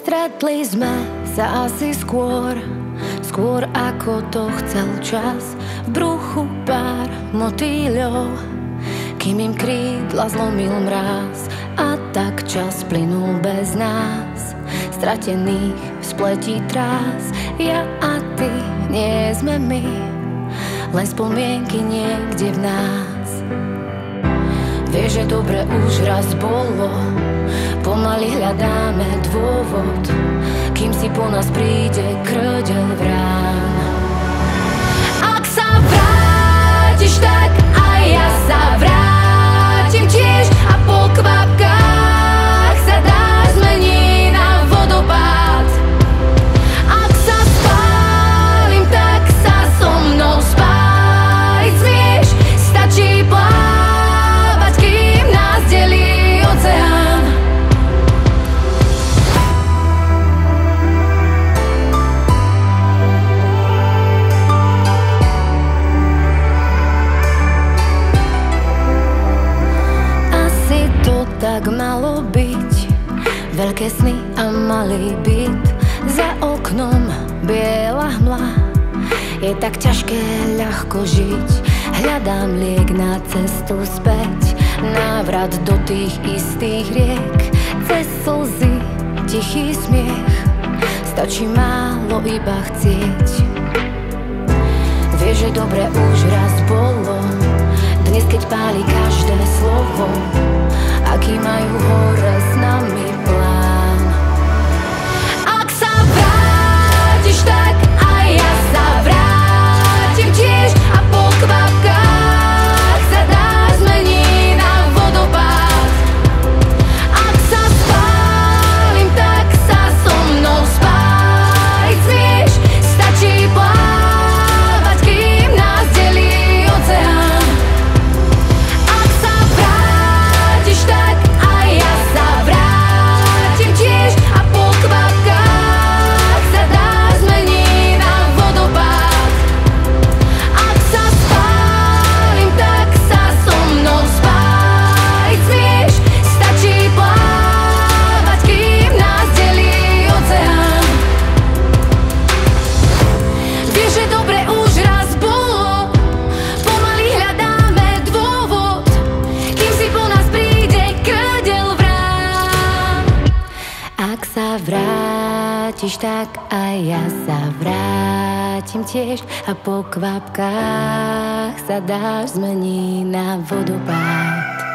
Stretli sme sa asi skôr ako to chcel čas. V bruchu pár motýľov, kým im krídla zlomil mráz. A tak čas plynul bez nás, stratených v spleti trás. Ja a ty nie sme my, len spomienky niekde v nás. Vieš, že dobre už raz bolo, pomaly hľadáme dôvod, kým si po nás príde krdeľ vrán. Ak sa vrátiš, tak aj ja sa vrátim tiež a po kvapkách sa dáš zmení na vodopád. Ak sa spálim, tak sa so mnou spáliť smieš. Stačí plávať, kým nás delí oceán. Tak malo byť, veľké sny a malý byt. Za oknom biela hmla, je tak ťažké ľahko žiť. Hľadám liek na cestu späť, návrat do tých istých riek. Cez slzy, tichý smiech, stačí málo iba chcieť. Vieš, že dobre už raz bolo, dnes keď páli každé slovo, aký majú hore s nami plán. Ak sa vrátiš, tak aj ja sa vrátim tiež a po kvapkách sa dáš zmení na vodopád. Ak sa spálim, tak sa so mnou spáliť smieš. Stačí plávať, kým nás delí oceán. Ak sa vrátiš, tak aj ja sa vrátim tiež a po kvapkách sa dáš zmení na vodopád. Ak sa spálim, tak sa so mnou spáliť smieš. Stačí plávať, kým nás delí oceán. Vieš, že dobre už raz bolo, pomaly hľadáme dôvod, kým si po nás príde krdeľ vrán. Ak sa vrátiš, tak aj ja sa vrátim tiež a po kvapkách sa dáš zmení na vodopád.